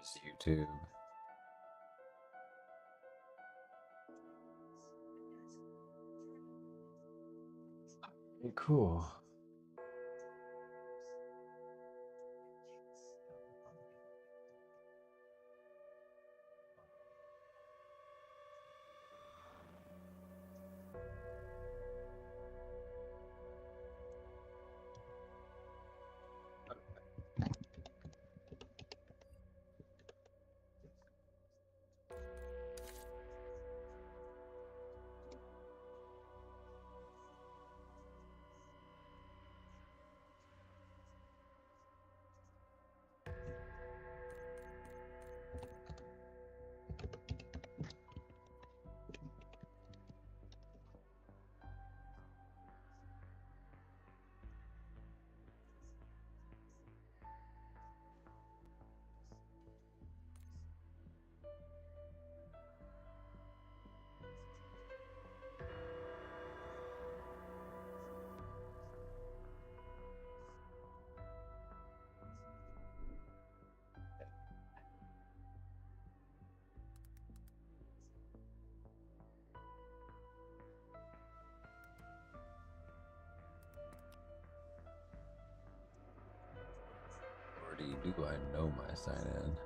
It's YouTube. Cool. Already do I know my sign in?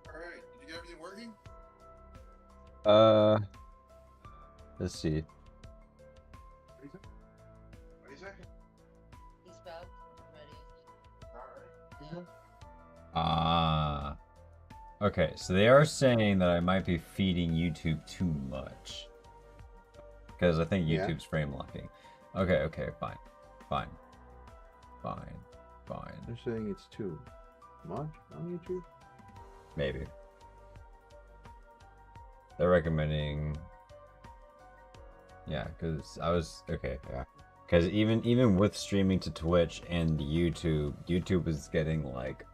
Alright, did you get everything working? Let's see. What do you say? He's about ready. Alright. Ah. Okay, so they are saying that I might be feeding YouTube too much. Because I think Yeah. YouTube's frame locking. Okay, fine. Fine. They're saying it's too much on YouTube? Maybe. They're recommending... Yeah, because I was... Okay, yeah. Because even with streaming to Twitch and YouTube was getting, like,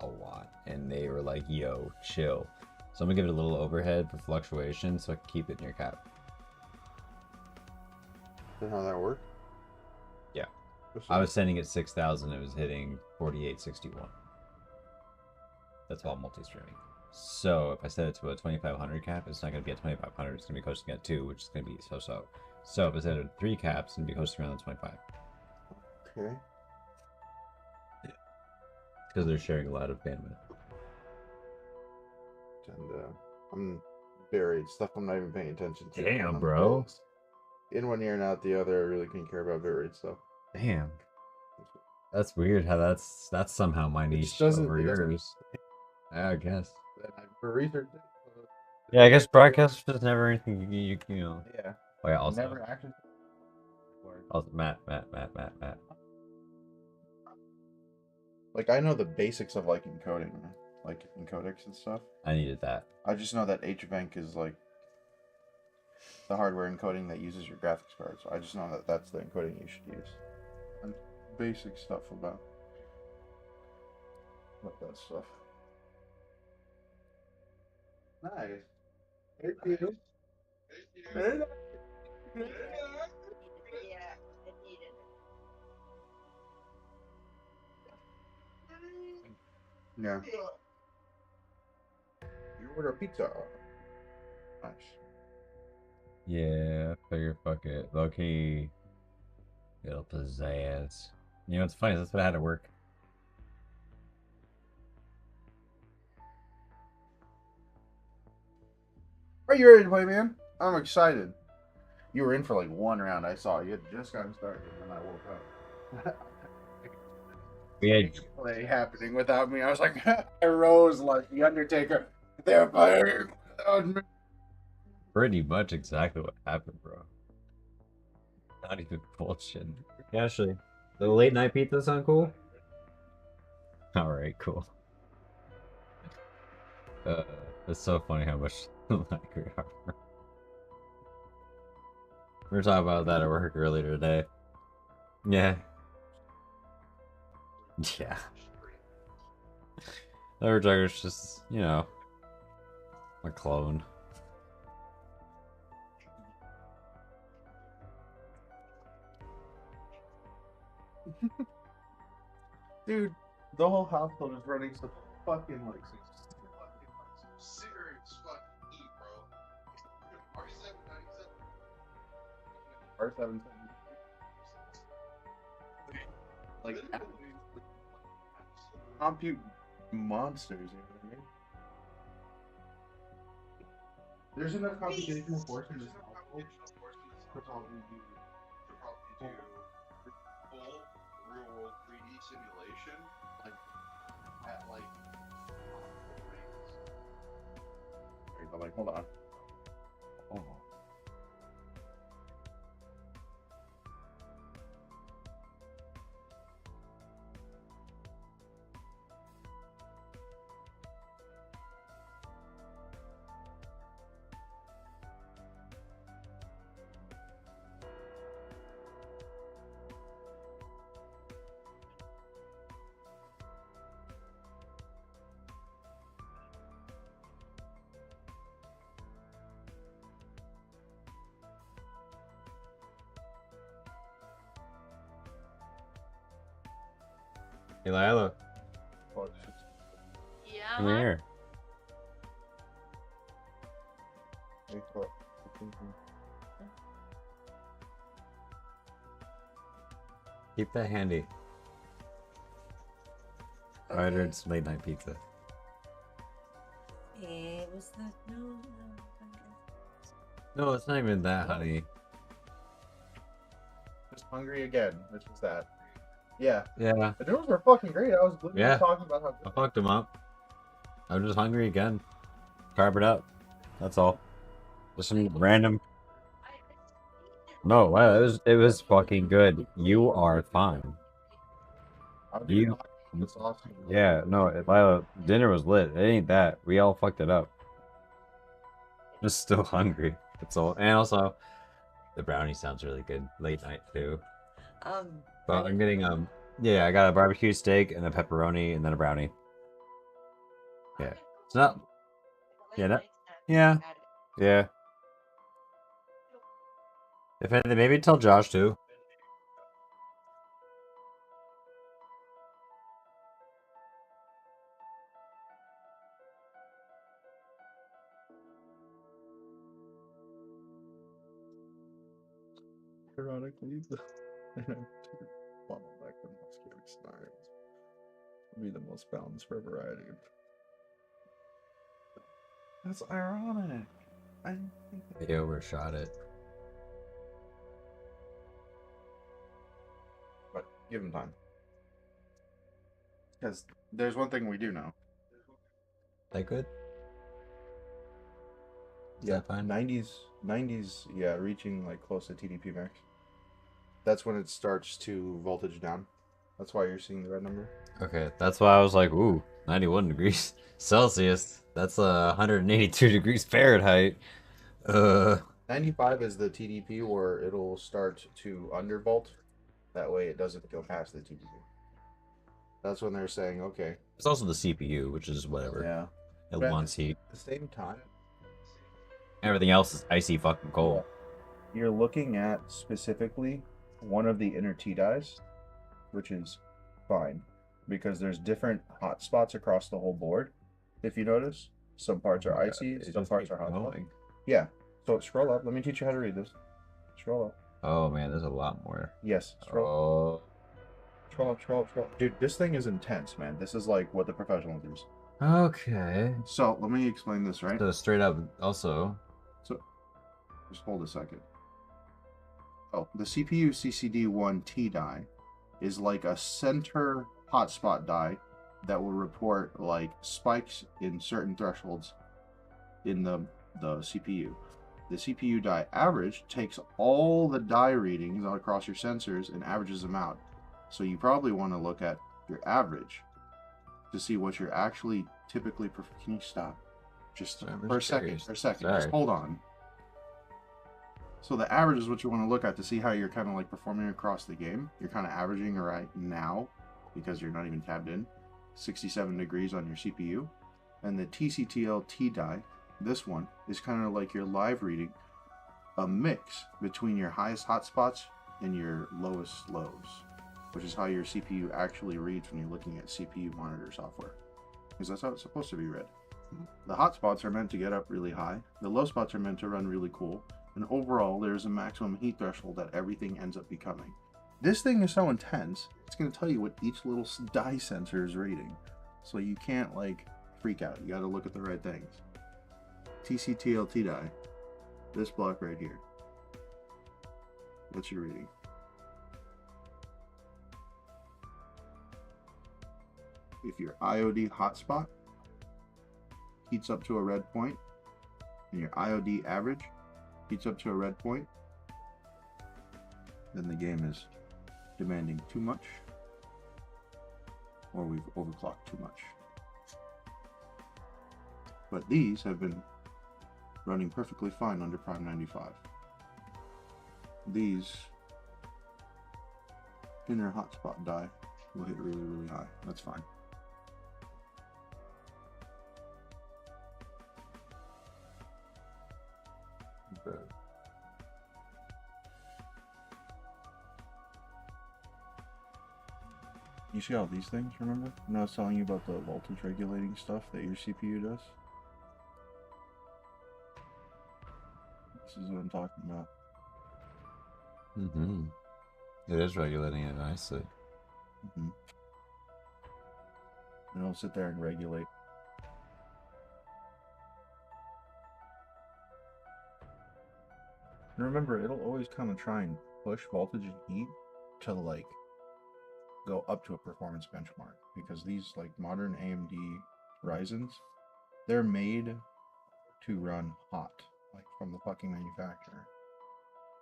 a lot. And they were like, yo, chill. So I'm gonna give it a little overhead for fluctuation so I can keep it near cap. Is that how that works? Yeah. I was sending it 6,000, it was hitting 4861. That's while multi-streaming. So if I set it to a 2,500 cap, it's not going to be at 2,500, it's going to be coasting at 2, which is going to be so-so. So if I set it at 3 caps, it's going to be coasting around the 25. Okay. Because they're sharing a lot of bandwidth. And I'm buried. Stuff I'm not even paying attention to. Damn, bro. In one ear and out the other, I really couldn't care about buried stuff. Damn. That's weird how that's somehow my niche over yours. Yeah, I guess. For research. Yeah, I guess broadcast is just never anything you know. Yeah. Oh yeah, also. Never actually. Also, Matt. Like, I know the basics of, like, encoding, like, encodings and stuff. I needed that. I just know that HBank is, like, the hardware encoding that uses your graphics card. So I just know that that's the encoding you should use. And basic stuff about that stuff. Nice. Hey, Peter. Hey, Yeah. You order a pizza. Nice. Yeah, figure fuck it. Low key, it'll pizzazz. You know what's funny? That's what I had to work. Are you ready to play, man? I'm excited. You were in for like one round. I saw you had just gotten started, and then I woke up. We had Play happening without me. I was like, I rose like the Undertaker. They're playing without me. pretty much exactly what happened, bro. Not even bullshit. Actually, the late night pizza sound cool? Alright, cool. It's so funny how much like we are. We were talking about that at work earlier today. Yeah. Yeah. The Undertaker's just, you know, a clone. Dude, the whole household is running some fucking like Serious fucking heat, bro. R7 like compute monsters, you know what I mean? There's enough computational force in this household to probably do full real world 3D simulation, like at like but like hold on. Oh. Hey, Lila, Yeah. come here. Keep that handy. I ordered some late night pizza. It was the no. No, it's not even that, honey. Just hungry again. Which was that? Yeah. Yeah, The noodles were fucking great. I was literally Yeah. talking about how I good. fucked him up. I'm just hungry again. Carb it up. That's all. Just some random. No, wow, it was fucking good. You are fine. I was You- talking about the sauce. Yeah, no, Lila, dinner was lit. It ain't that. We all fucked it up. Just still hungry. That's all. And also, the brownie sounds really good late night too. But I'm getting yeah, I got a barbecue steak and a pepperoni and then a brownie. Yeah. It's not. Yeah, no, yeah, yeah. If anything, maybe tell Josh too. Ironically, the funnel back the most scary scenarios would be the most balanced for variety. That's ironic. I didn't think that. They overshot it. But give him time. Because there's one thing we do know. That good? Is that fine? 90s, yeah, reaching like close to TDP max. That's when it starts to voltage down. That's why you're seeing the red number. Okay, that's why I was like, ooh, 91 degrees Celsius. That's 182 degrees Fahrenheit. 95 is the TDP where it'll start to undervolt. That way it doesn't go past the TDP. That's when they're saying, okay. It's also the CPU, which is whatever. Yeah. It But wants heat. At the same time, Everything else is icy fucking cold. you're looking at specifically one of the inner T dies, which is fine. because there's different hotspots across the whole board. If you notice, some parts are icy, some parts are hot. Yeah. So scroll up. Let me teach you how to read this. Scroll up. Oh man, there's a lot more. Yes. Scroll. Oh. Scroll up. Scroll up. Scroll up. Dude, this thing is intense, man. This is like what the professionals use. Okay. So let me explain this, right? So straight up, also. So just hold a second. Oh, the CPU CCD1T die is like a center hotspot die that will report like spikes in certain thresholds in the CPU. The CPU die average takes all the die readings across your sensors and averages them out. So you probably want to look at your average to see what you're actually typically. Can you stop? Just for a second. Just hold on. So the average is what you want to look at to see how you're kind of like performing across the game. You're kind of averaging right now because you're not even tabbed in 67 degrees on your CPU. And the TCTL T die, this one, is kind of like your live reading, a mix between your highest hotspots and your lowest lows, which is how your CPU actually reads when you're looking at CPU monitor software. Because that's how it's supposed to be read. The hotspots are meant to get up really high. The low spots are meant to run really cool. And overall, there's a maximum heat threshold that everything ends up becoming. This thing is so intense, it's going to tell you what each little die sensor is reading. So you can't, like, freak out. You got to look at the right things. TCTLT die. This block right here. What's your reading? If your IOD hotspot heats up to a red point, and your IOD average heats up to a red point, then the game is demanding too much, or we've overclocked too much. But these have been running perfectly fine under Prime 95. These inner hotspot die will hit really, really high. That's fine. Okay. You see all these things, remember? When I was telling you about the voltage regulating stuff that your CPU does? This is what I'm talking about. Mm-hmm. It is regulating it nicely. Mm-hmm. And it'll sit there and regulate. And remember, it'll always kind of try and push voltage and heat to like go up to a performance benchmark, because these like modern AMD Ryzens, they're made to run hot, like from the fucking manufacturer.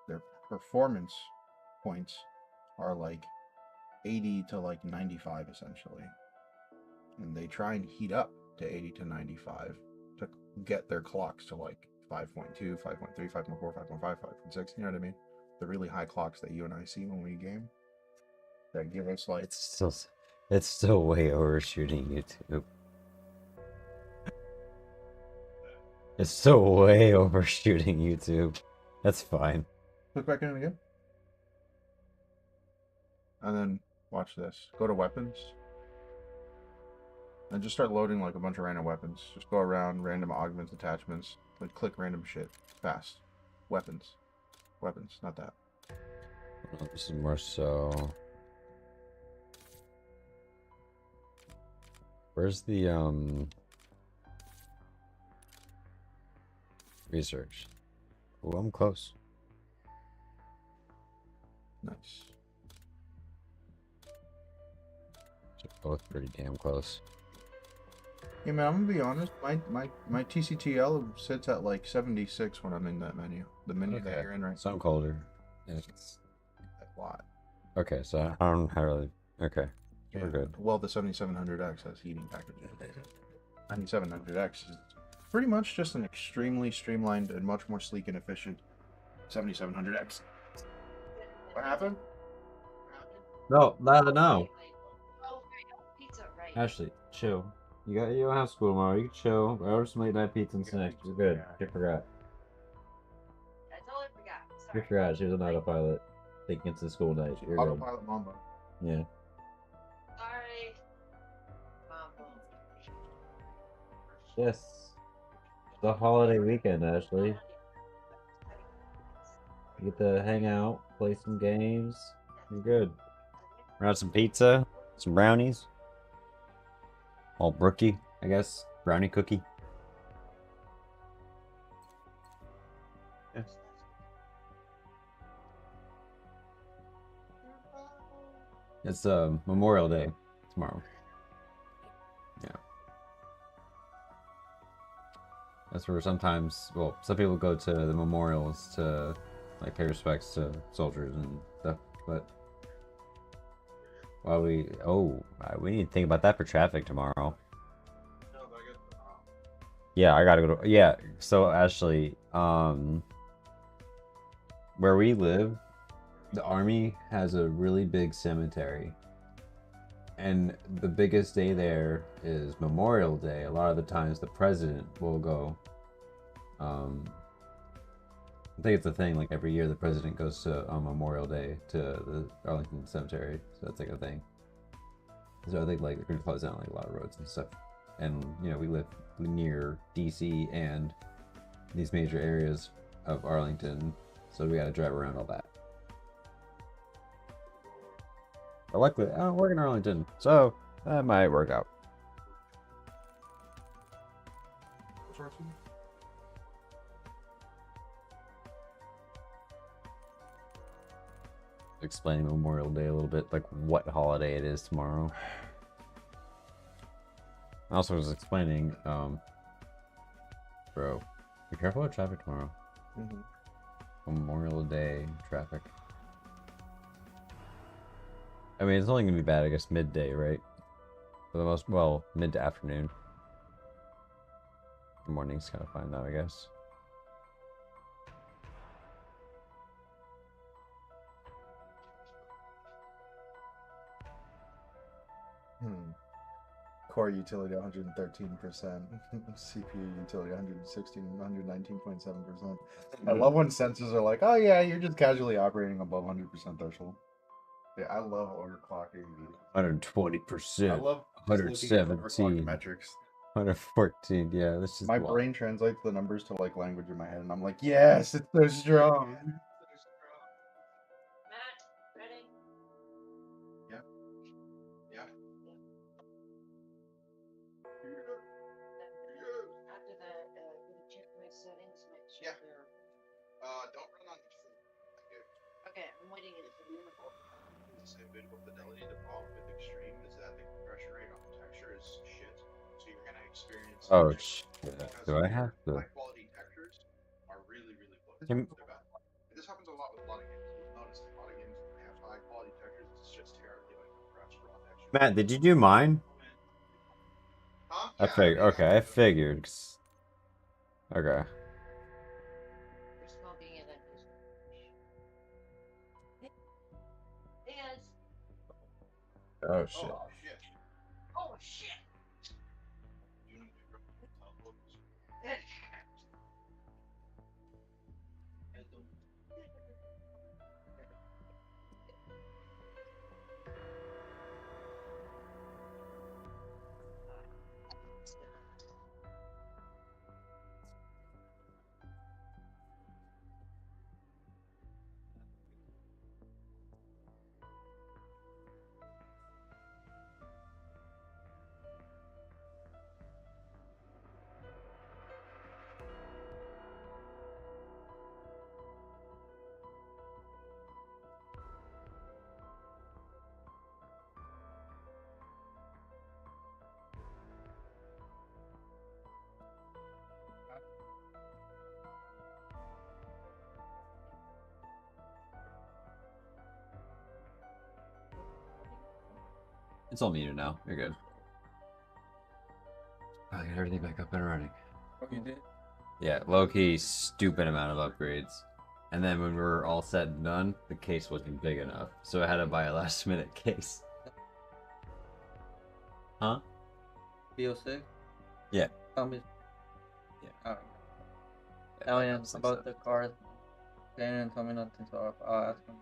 Their performance points are like 80 to like 95 essentially, and they try and heat up to 80 to 95 to get their clocks to like 5.2, 5.3, 5.4, 5.5, 5.6, you know what I mean? The really high clocks that you and I see when we game, that give us like... It's still way overshooting YouTube. It's still way overshooting YouTube. That's fine. Click back in again. And then watch this. Go to weapons. And just start loading like a bunch of random weapons. Just go around, random augments, attachments. Like click random shit. Fast. Weapons. Weapons, not that. Oh, this is more so... Where's the, research? Oh, I'm close. Nice. They're both pretty damn close. Yeah, man, I'm gonna be honest. My TCTL sits at like 76 when I'm in that menu. The menu that you're in right now. So I'm colder. It's A lot. okay, so I don't really... Okay. Yeah. We're good. Well, the 7700X has heating packages. 9700X is pretty much just an extremely streamlined and much more sleek and efficient 7700X. What happened? No, neither no. Oh, pizza, right? Ashley, chill. You don't have school tomorrow. You can chill. I ordered some late night pizza and snacks. You're good. She forgot. I totally forgot. She Sorry. forgot. She was an autopilot. Taking it to the school night. You're good. Autopilot Mamba. Yeah. Sorry. Yes. The holiday weekend, Ashley. You get to hang out, play some games. You're good. Around some pizza, some brownies. All brookie, I guess. Brownie cookie. Yeah. It's Memorial Day tomorrow. Yeah. That's where sometimes, well, some people go to the memorials to like pay respects to soldiers and stuff. But while we we need to think about that for traffic tomorrow. No, but I got the Yeah, I gotta go to yeah. So Ashley, where we live, the army has a really big cemetery. And the biggest day there is Memorial Day. A lot of the times the president will go. I think it's a thing, like every year the president goes to on Memorial Day to the Arlington Cemetery. So that's like a thing. So I think like they're gonna close down like a lot of roads and stuff. And you know, we live near DC and these major areas of Arlington, so we gotta drive around all that. But luckily, I don't work in Arlington, so that might work out. Explaining Memorial Day a little bit, like what holiday it is tomorrow. I also was explaining, bro, be careful with traffic tomorrow. Memorial Day traffic. I mean, it's only gonna be bad, I guess, midday, right? For the most, well, mid to afternoon. The morning's kind of fine though, I guess. Core utility 113%, CPU utility 116, 119.7%. I love when sensors are like, oh yeah, you're just casually operating above 100% threshold. Yeah, I love overclocking. 120%. I love just looking at 117. overclocked metrics. 114. Yeah, this is My brain translates the numbers to like language in my head, and I'm like, yes, it's so strong. Matt, ready? Yeah. Yeah. After that, gonna check my settings, make sure Yeah. they're. Don't run on your phone. Okay, I'm waiting in for you. The same video fidelity. The problem with extreme is that the compression rate on the texture is shit. So you're gonna experience. Oh shit! Because Do I have to? high quality textures are really close. Can- They're bad. And this happens a lot with a lot of games. You'll notice a lot of games when they have high quality textures, it's just terribly like compressed raw texture. Matt, did you do mine? Huh? I figured. Okay, I figured. Okay. We're smoking it and just. Hey guys. Oh shit. Oh shit. Oh shit. You need to go. It's all muted now. You're good. I'll get everything back up and running. Oh, you did? Yeah, low key, stupid amount of upgrades. And then when we were all said and done, the case wasn't big enough, so I had to buy a last minute case. Huh? BO6? Yeah. Tell me. Yeah. Alright. Yeah, Aliens about the cars. Daniel told me nothing, so I'll ask him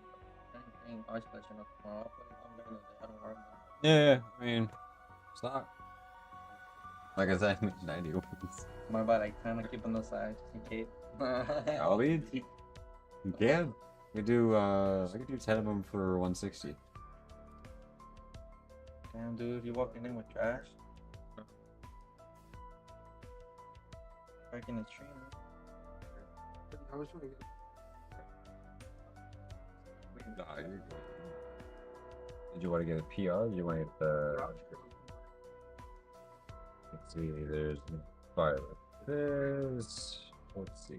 anything. I'll just let you know tomorrow. I'm gonna do. I don't worry. Yeah, I mean, it's not Like I said, I made 90 wins. My bad, like 10 to keep on the side in case. I'll be. Yeah. We do. I could do 10 of them for 160. Damn, dude, you walking in with trash? Breaking the stream. I was trying to get. Nah, you're good. Did you want to get a PR? Or did you want to get the? Let's see. There's fire. There's. Let's see.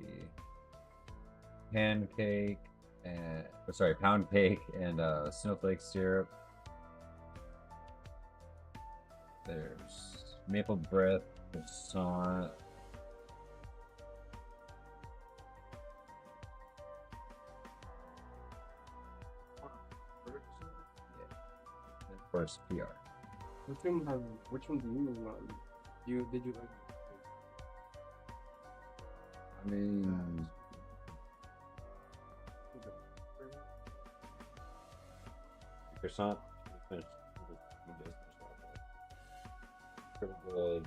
Pancake and sorry, pound cake and snowflake syrup. There's maple bread, croissant. And of course, PR. Which one do you want? Did you like? I mean, croissant. Pretty good.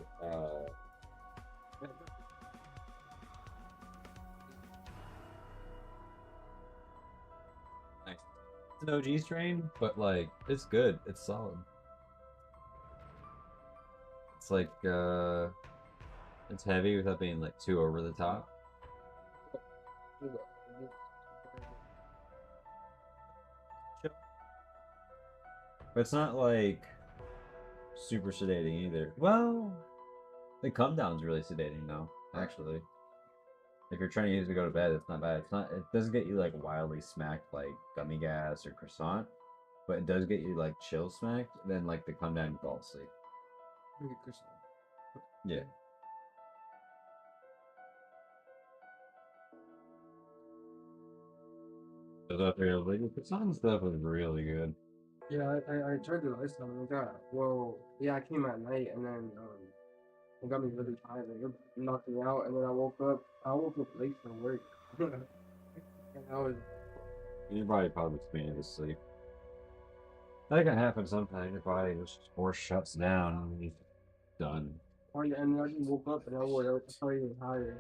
Nice. It's an OG strain, but like it's good. It's solid. It's like it's heavy without being like too over the top. But it's not like super sedating either. Well, the come down's really sedating though, actually. If you're trying to use it to go to bed, it's not bad. It's not. It doesn't get you like wildly smacked like gummy gas or croissant, but it does get you like chill smacked. Then like the come down, you fall asleep. Yeah. The croissant stuff was really good. Yeah, I tried it last time and I came at night and then it got me really tired. Like, it knocked me out and then I woke up late for work. And I was Your body probably needed to sleep. That can happen sometimes. Your body just force shuts down and you're done. and then I just woke up and I was even tired.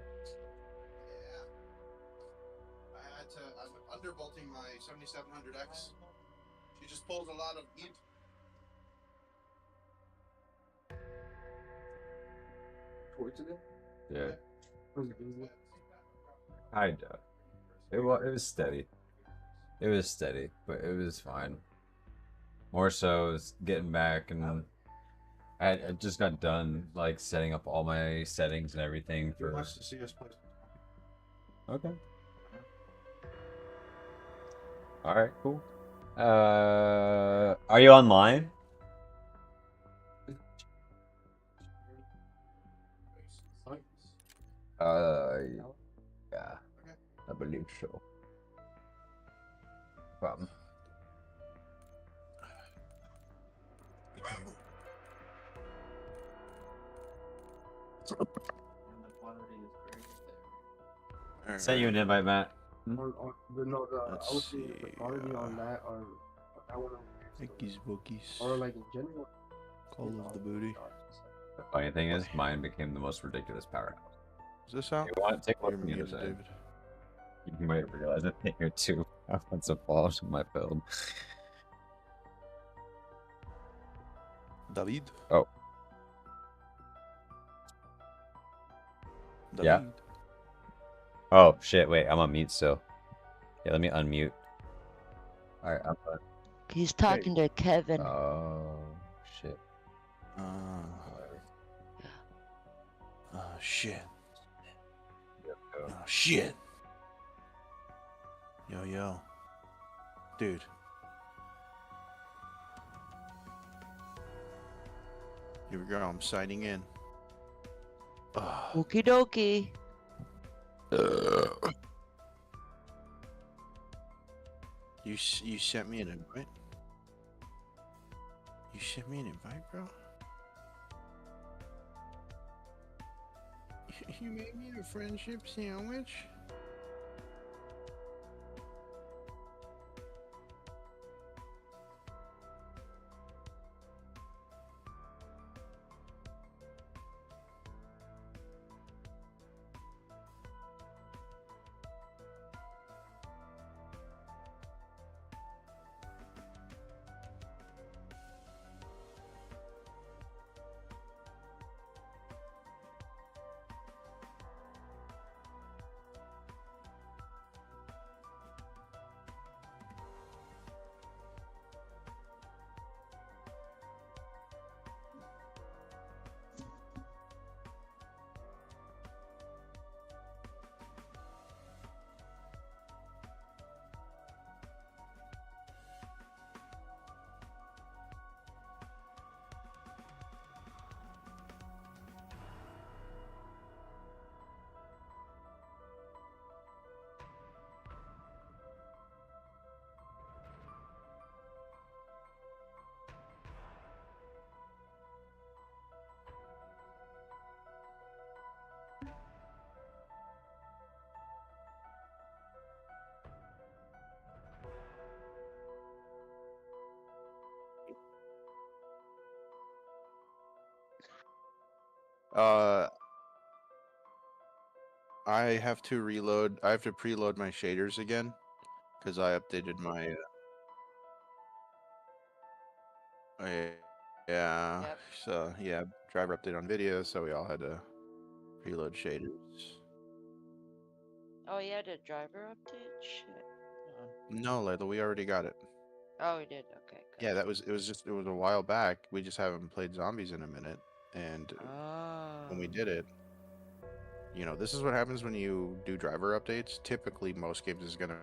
Yeah. I'm underbolting my 7700X. She just pulls a lot of heat. Towards it? Yeah. Was it easy? Kinda. It was steady. It was steady, but it was fine. More so, it's getting back and I just got done like setting up all my settings and everything Who for. wants to see us play? Okay. All right. Cool. Are you online? Yeah. I believe so. No problem. Sent you an invite, Matt. I was Let's seeing the see, quality on that or that one Ickies bookies. or like in general. Call of the booty. The funny thing is, mine became the most ridiculous powerhouse. Is this out? You want to take a look You're from the other muted, side? David. You might realize it here too. That's a fault in my build. David? Oh. David? Yeah. Oh shit! Wait, I'm on mute still. Yeah, let me unmute. All right, I'm done. He's talking to Kevin. Oh shit. Shit. Yep, go. Oh, shit. Yo. Dude. Here we go. I'm signing in. Okie dokie. You sent me an invite? You sent me an invite, bro? You made me a friendship sandwich? Uh, I have to reload. I have to preload my shaders again because I updated my. Yeah. Yep. So yeah, driver update on video. So we all had to preload shaders. Oh, you had a driver update? Shit. No, Layla, we already got it. Oh, we did. Okay, good. Yeah, it was a while back. We just haven't played zombies in a minute, and when we Oh. did it, this is what happens when you do driver updates. Typically, most games is gonna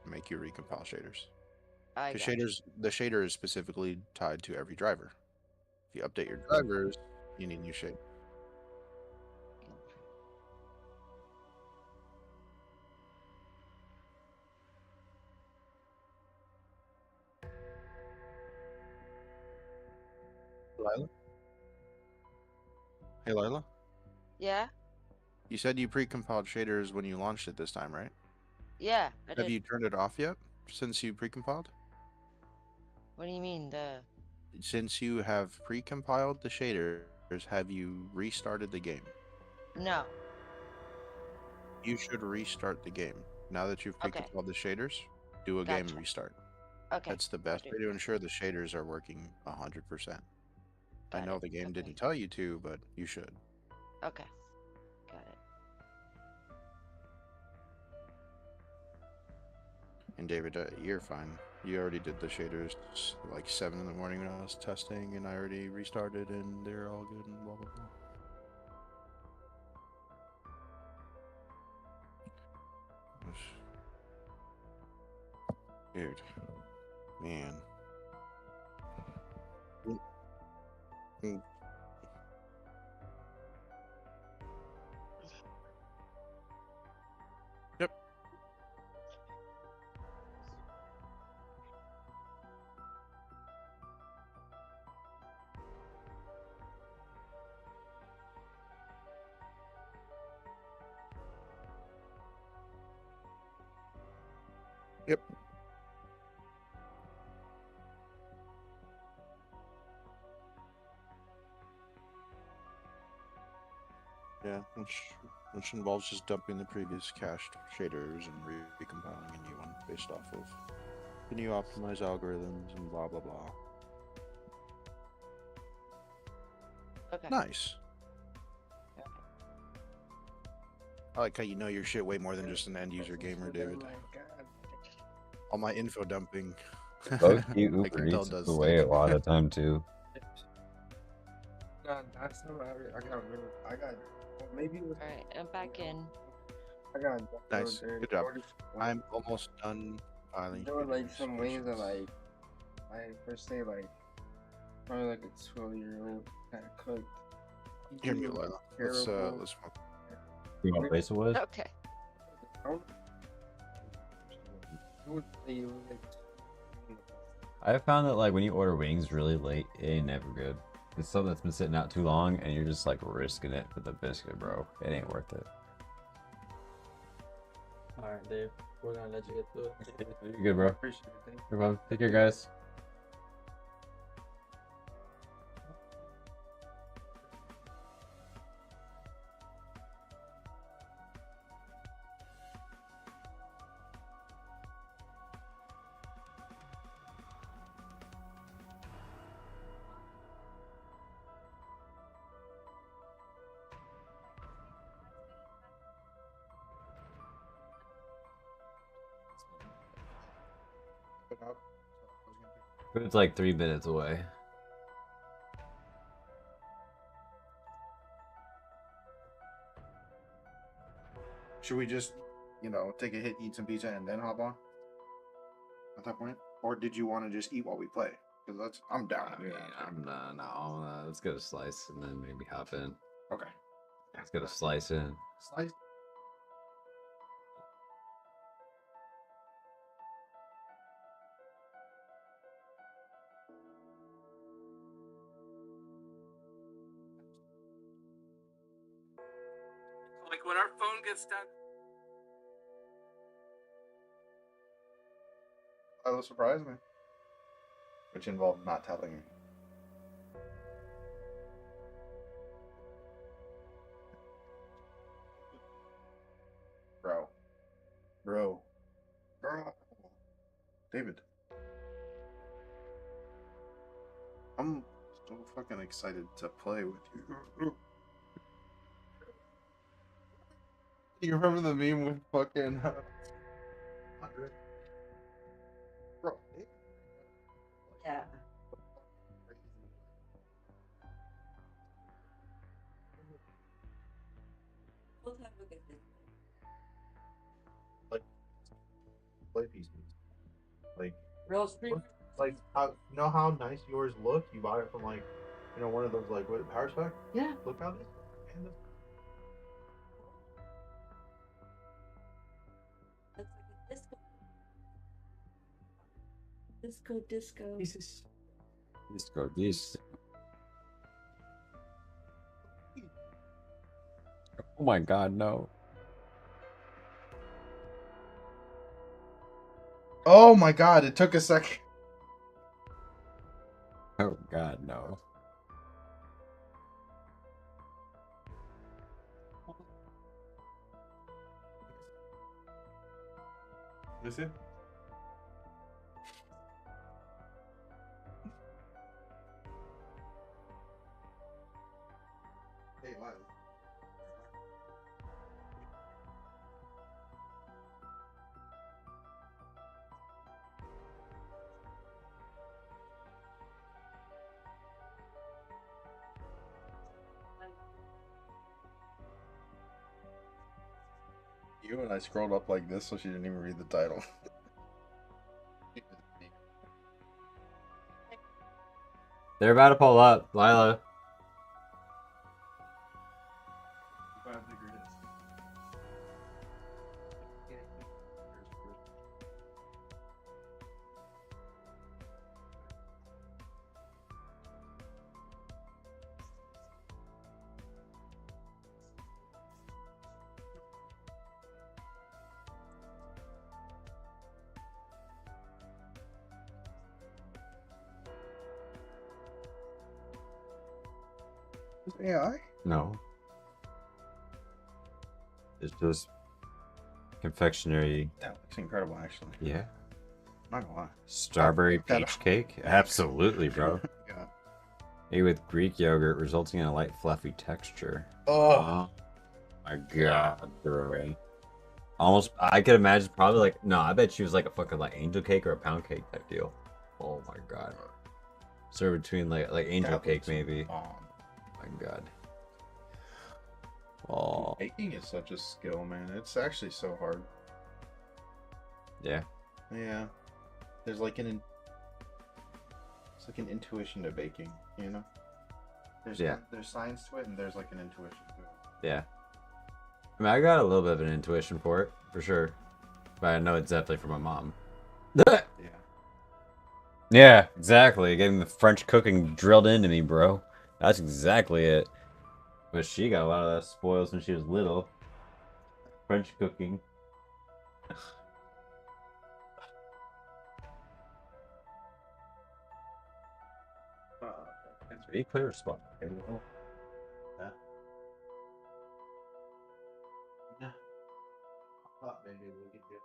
make you recompile shaders. I Because got you. the shader is specifically tied to every driver. If you update your drivers, you need new shader. Lila? Hey, Lila? Yeah? You said you pre-compiled shaders when you launched it this time, right? Yeah, I Have did. you turned it off yet since you pre-compiled? What do you mean, the... Since you have pre-compiled the shaders, have you restarted the game? No. You should restart the game. Now that you've Okay. pre-compiled the shaders, do a game Gotcha. restart. Okay. That's the I'll best do way to ensure the shaders are working 100%. I Got know it. the game Okay. didn't tell you to, but you should. Okay. Got it. And David, you're fine. You already did the shaders like 7 in the morning when I was testing, and I already restarted, and they're all good and blah blah blah. Dude, man. Mm. Yep. Yep. Yeah, which involves just dumping the previous cached shaders and recompiling a new one based off of the new optimized algorithms and blah blah blah. Okay. Nice. I like how you know your shit way more than just an end user gamer, David. Oh my god. All my info dumping. Low key I Uber can tell Eats does the way stuff. a lot of time too. No, that's not what I got rid of. I got, well, maybe it was. Alright, I'm back in. I got Nice. Good job. I'm almost done filing. There were like shaders. some ways that Patience. I first say like probably like a 12-year-old kind of cooked. Hear me, Lila. Let's Terrible. let's fuck. You know what place it was? Okay. I don't- it was like I found that like when you order wings really late, it ain't never good. It's something that's been sitting out too long, and you're just like risking it for the biscuit, bro. It ain't worth it. Alright, Dave. We're gonna let you get through it. You're good, bro. appreciate it. Thank you. You're welcome. Take care, guys. It's like 3 minutes away. Should we just, take a hit, eat some pizza, and then hop on? At that point, or did you want to just eat while we play? Because I'm down. I mean, I'm no. Let's get a slice and then maybe hop in. Okay. Let's get a slice in. Slice. Like when our phone gets done. That will surprise me. Which involved not telling you. David. I'm so fucking excited to play with you. You remember the meme with fucking 100? Bro, Yeah. We'll have a good like play pieces. Like real street. like how you know how nice yours look? You bought it from like one of those like what power spec? Yeah. Look how this and this That's like a disco. Disco. pieces. Disco, this. Oh my god, no. Oh my god, it took a second. Oh god, no. Listen. Hey, Lyle. You and I scrolled up like this so she didn't even read the title. They're about to pull up, Lila. AI? No. It's just confectionery. That looks incredible, actually. Yeah. Not gonna lie. Strawberry Look that peach up. cake? Absolutely, bro. Yeah. Made with Greek yogurt, resulting in a light, fluffy texture. Oh. My god, bro. Almost, I could imagine probably like, no, I bet she was like a fucking like angel cake or a pound cake type deal. Oh my god. So between like angel That cake looks maybe. bomb. My god. Oh. Baking is such a skill, man. It's actually so hard. Yeah. Yeah. There's like it's like an intuition to baking, you know? There's there's science to it and there's like an intuition to it. Yeah. I mean, I got a little bit of an intuition for it, for sure. But I know it's definitely from my mom. Yeah. Yeah, exactly. Getting the French cooking drilled into me, bro. That's exactly it. But she got a lot of that spoils when she was little. French cooking. That's a very clear spot. Yeah. Yeah. I thought maybe we could get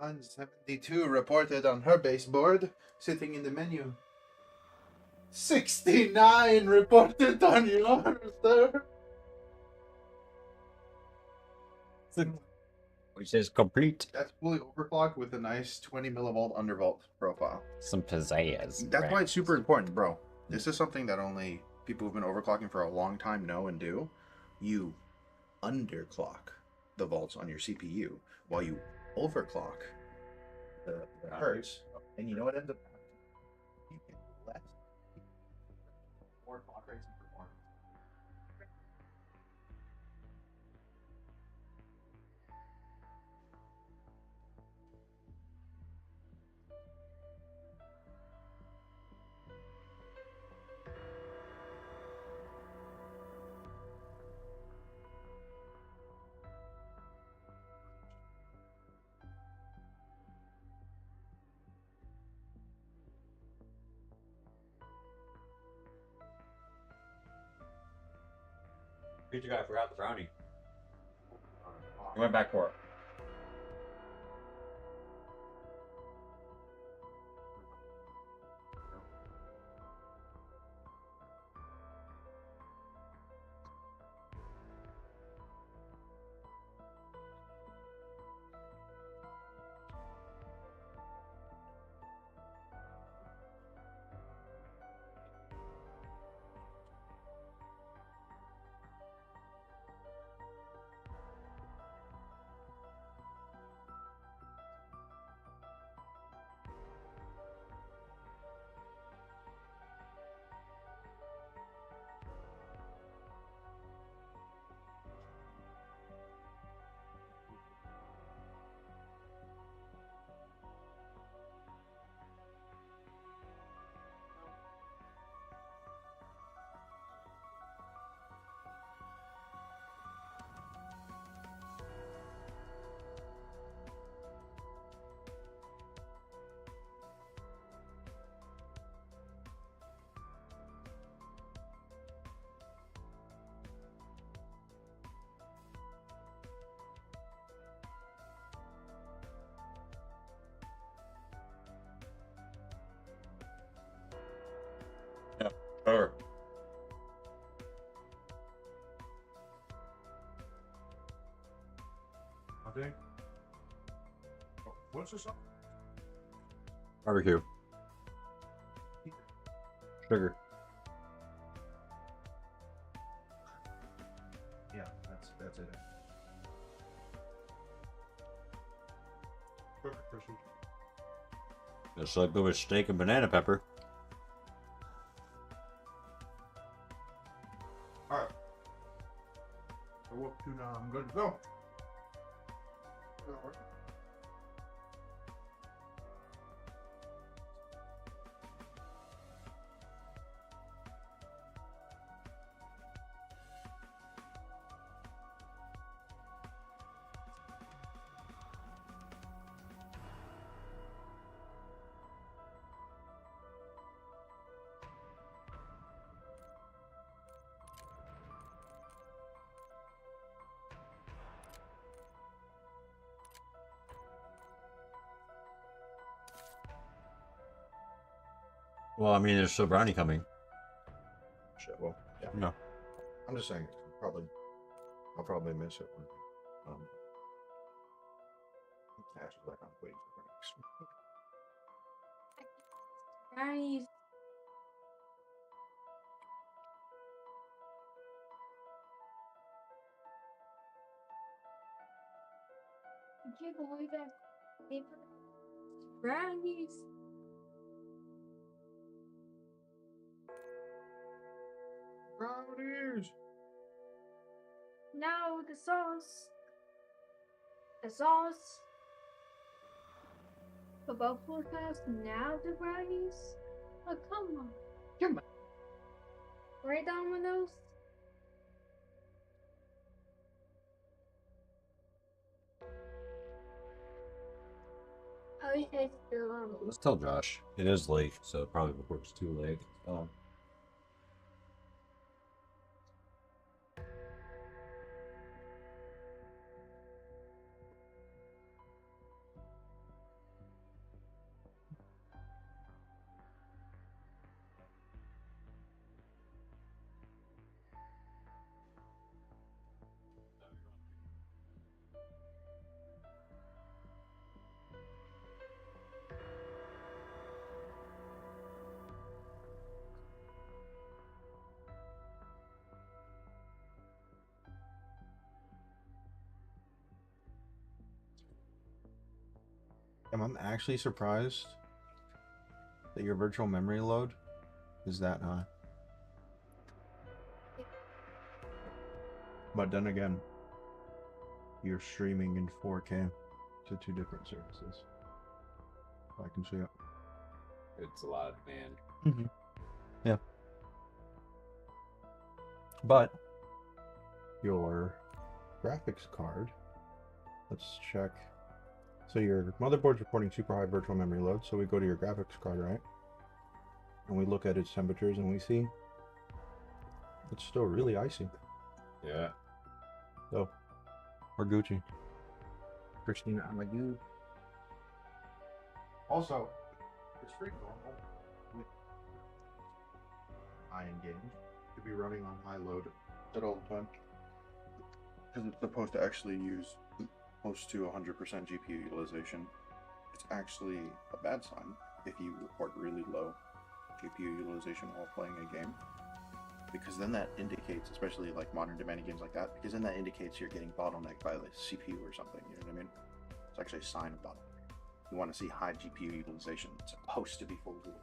$71, 72 reported on her baseboard, sitting in the menu. 69 reported on yours, sir. Which is complete. That's fully overclocked with a nice 20 millivolt undervolt profile. Some pizzazz. That's why it's super important, bro. This is something that only people who've been overclocking for a long time know and do. You underclock the volts on your CPU while you overclock the hertz. And you know what ends up happening? You get less, more clock rates and performance. Pizza guy forgot the brownie. I went back for it. Yeah, sure. I think. What's this? Barbecue. Sugar. Yeah, that's it. Just like there was steak and banana pepper. Alright. So what to now? I'm good to go. Well, I mean, there's still brownie coming. Shit, well, yeah. No. I'm just saying, I'll probably miss it when, Ash is like, I'm waiting for next. Brownies. I can't believe that paper brownies. Brownies! Now the sauce. The sauce. The buffalo sauce. Now the brownies. Oh, come on. Come on. Right, Domino's? Oh, you guys still Let's tell Josh. It is late, so probably before it's too late. I'm actually surprised that your virtual memory load is that high. But then again, you're streaming in 4K to two different services. I can see it. It's a lot of demand. Mm-hmm. Yeah. But your graphics card, let's check. So your motherboard's reporting super high virtual memory load, so we go to your graphics card, right? And we look at its temperatures and we see it's still really icy. Yeah. So, or Gucci. Christina Amagu. Also, it's pretty normal with high-end games to be running on high load at all the time. Because it's supposed to actually use close to 100% GPU utilization. It's actually a bad sign if you report really low GPU utilization while playing a game. Because then that indicates, especially like modern demanding games like that, because then that indicates you're getting bottlenecked by the CPU or something, you know what I mean? It's actually a sign of bottleneck. You want to see high GPU utilization. It's supposed to be full load.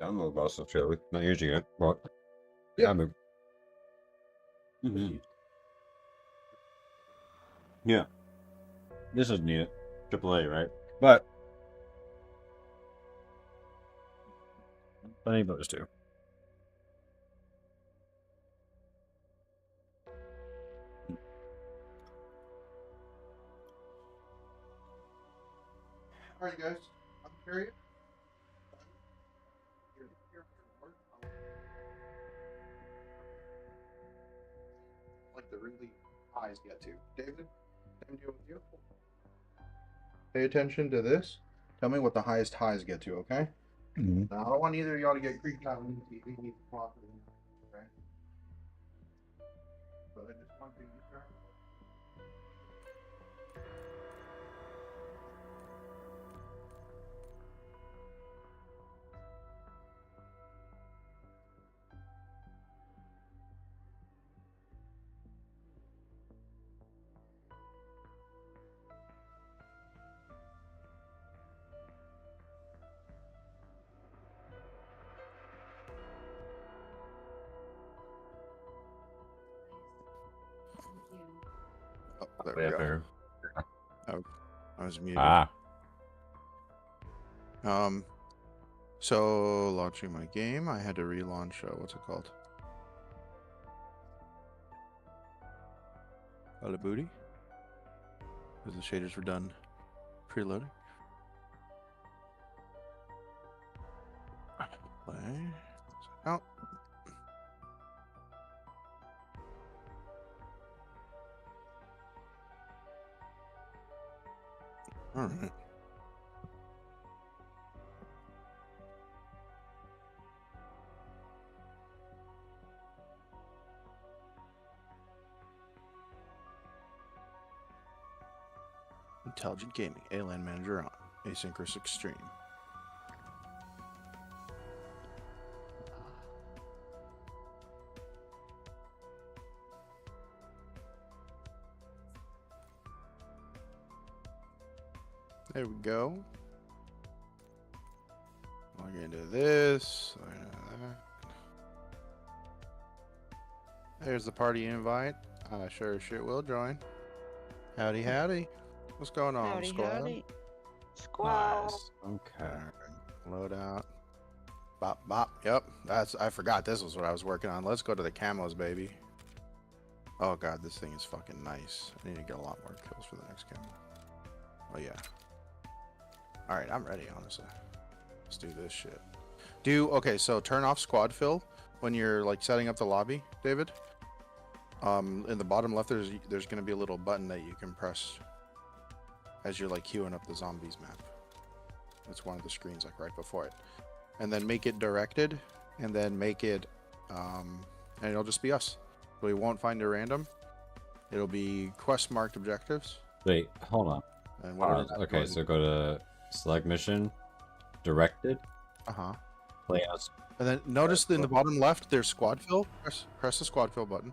I don't know about stuff, Shelly. Not using it, but Yeah. I'm yeah. This is neat. AAA, right? But plenty of those too. Alright, guys. I'm curious. Like the really highs get to. David, same deal with you. Pay attention to this. Tell me what the highest highs get to, okay? Mm-hmm. Now, I don't want either of y'all to get creeped out when the TV needs properly, okay? But I just want you to be careful. Oh, there Way we up go. there. I was muted. Ah. So launching my game, I had to relaunch. What's it called? Call of Booty. Because the shaders were done preloading. Play. Out. All right. Intelligent Gaming, A-Land Manager on, Asynchronous Extreme. There we go. Log into this. Log into that. There's the party invite. I sure shit will join. Howdy, howdy. What's going on, Howdy, squad? howdy. Squad. Nice. Okay. Load out. Bop, bop. Yep. I forgot this was what I was working on. Let's go to the camos, baby. Oh god, this thing is fucking nice. I need to get a lot more kills for the next camo. Oh yeah. Alright, I'm ready, honestly. Let's do this shit. Okay, so turn off squad fill when you're like setting up the lobby, David. In the bottom left there's gonna be a little button that you can press as you're like queuing up the zombies map. That's one of the screens like right before it. And then make it directed, and then make it and it'll just be us. We won't find a random. It'll be quest marked objectives. Wait, hold on. And what Okay, so go to select mission, directed. Play us. And then notice in the bottom left there's squad fill. Press the squad fill button.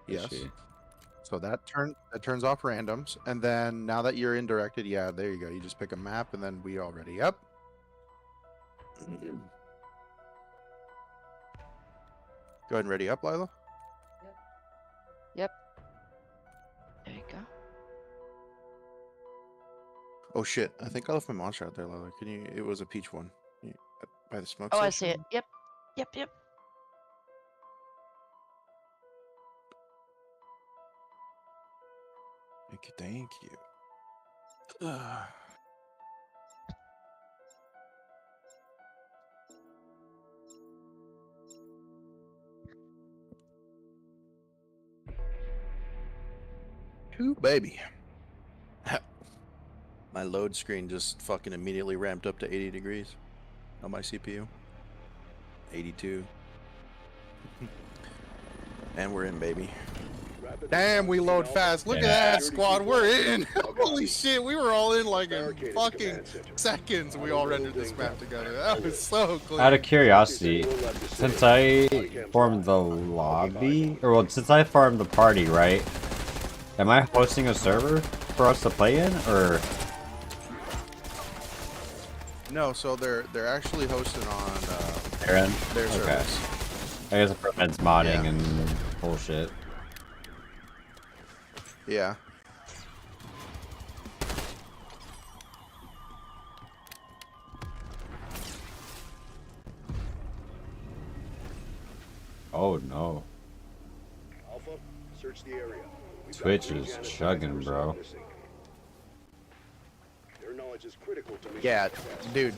Yes. So that turns off randoms, and then now that you're in directed, yeah, there you go. You just pick a map, and then we already up. Go ahead and ready up, Lila. Yep. There you go. Oh shit! I think I left my monster out there, Lila. Can you? It was a peach one. By the smoke. Oh, station? I see it. Yep. Yep. Yep. Thank you. Thank you. Ooh, baby. My load screen just fucking immediately ramped up to 80 degrees on my CPU. 82. And we're in, baby. Damn, we load fast. Look at that, squad. We're in. Holy shit, we were all in like in fucking seconds. We all rendered this map together. That was so clean. Out of curiosity, since I formed the lobby, or well, since I formed the party, right? Am I hosting a server for us to play in, or? No, so they're actually hosted on Their end? their Okay. service. I guess it prevents modding and bullshit. Yeah. Oh no. Alpha, search the area. Twitch is chugging, bro. Their knowledge is critical to Yeah, dude.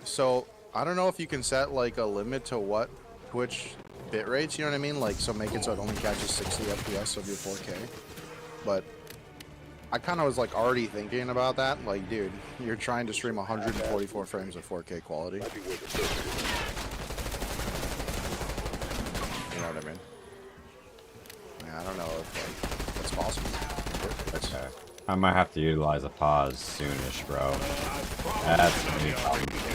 So I don't know if you can set like a limit to what Twitch bit rates, you know what I mean? Like, so make it so it only catches 60 FPS of your 4K. But I kind of was like already thinking about that. Like, dude, you're trying to stream 144 frames of 4K quality. You know what I mean? Yeah, I don't know if like that's possible. Okay. I might have to utilize a pause soonish, bro. That's me.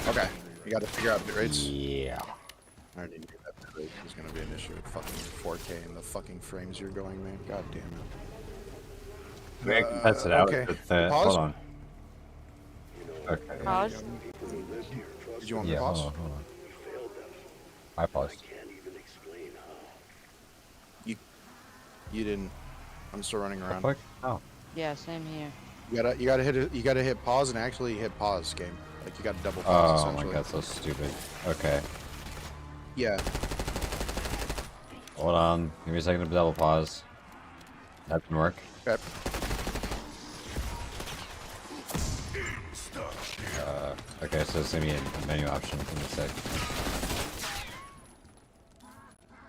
Okay, you got to figure out bit rates. Yeah. I already knew that bit rate was gonna be an issue with fucking 4K and the fucking frames you're going, man. God damn it. I can test it out. Okay. With, Pause? hold on. Okay. Pause. Did you want me Yeah, to pause? hold on. I paused. You didn't. I'm still running around. Quick? Oh. Yeah, same here. You gotta hit pause and actually hit pause game. Like you gotta double pause Oh my essentially. god, so stupid. Okay. Yeah. Hold on. Give me a second to double pause. That didn't work. Okay. Okay, so it's gonna be a menu option. Give me a sec.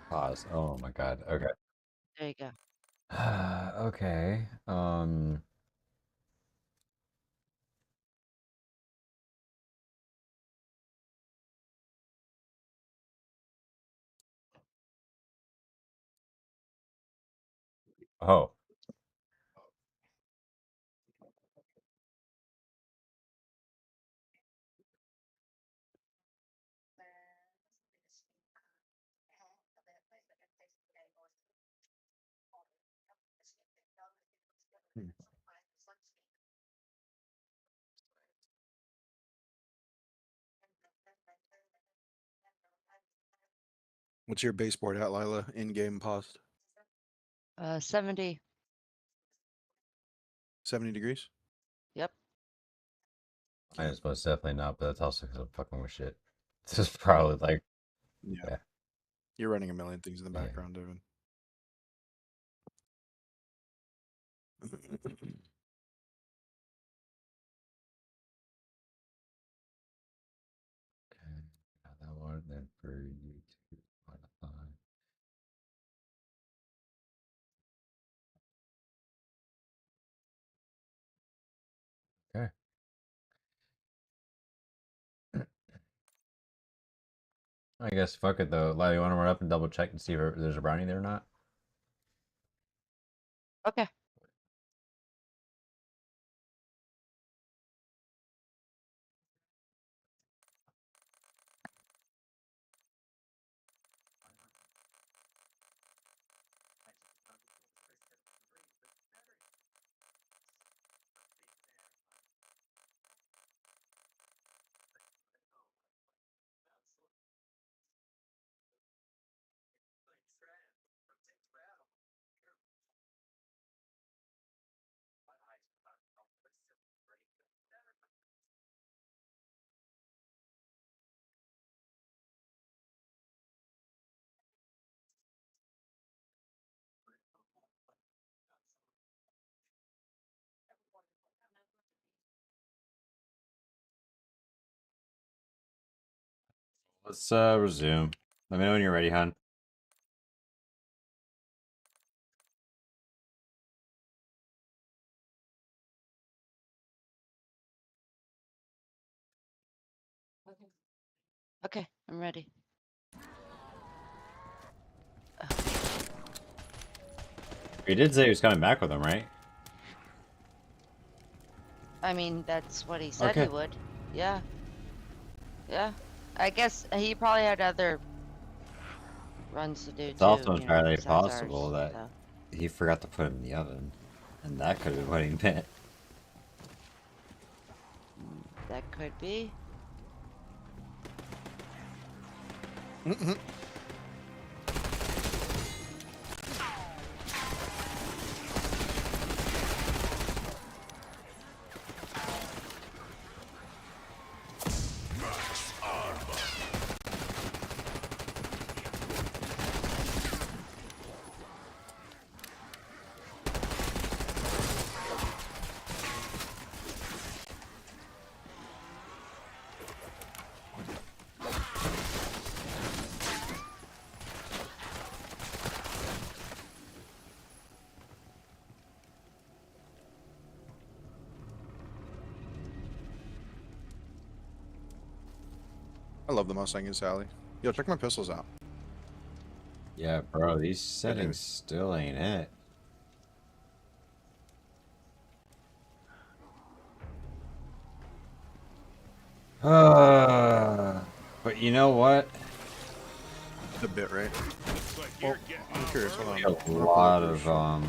Pause. Oh my god. Okay. There you go. Okay. Oh. What's your baseboard at, Lila? In-game paused. 70. 70 degrees? Yep. I just most definitely not, but that's also because I'm fucking with shit. This is probably like, Yeah. You're running a million things in the background, Devin. got that one. Then for YouTube, Spotify. Okay. I guess fuck it though. Lyle, you want to run up and double check and see if there's a brownie there or not? Okay. Let's resume. Let me know when you're ready, hon. Okay, I'm ready. He did say he was coming back with him, right? I mean, that's what he said Okay. he would. Yeah. Yeah. I guess he probably had other runs to do It's too. also you know, entirely besides possible ours, that so. he forgot to put him in the oven, and that could have been what he meant. That could be. I love the Mustang and Sally. Yo, check my pistols out. Yeah, bro, these settings still ain't it. But you know what? The bit rate. Well, I'm curious. Hold on. A lot of Oh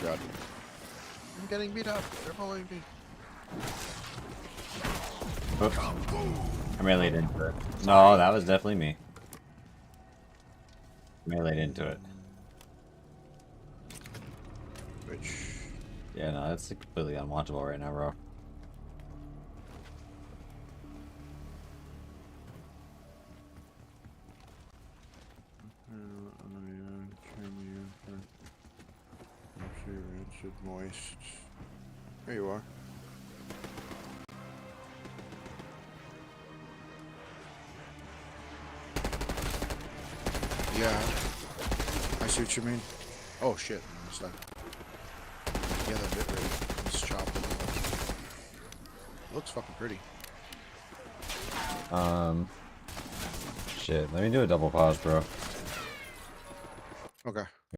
god. I'm getting beat up. They're following me. Oops. I meleeed into it. No, that was definitely me. Meleeed into it. Which? Yeah, no, that's completely unwatchable right now, bro. Moist. There you are. Yeah. I see what you mean. Oh shit. It's like, yeah, the bit rate is chopped. Looks fucking pretty. Shit, let me do a double pause, bro. Okay.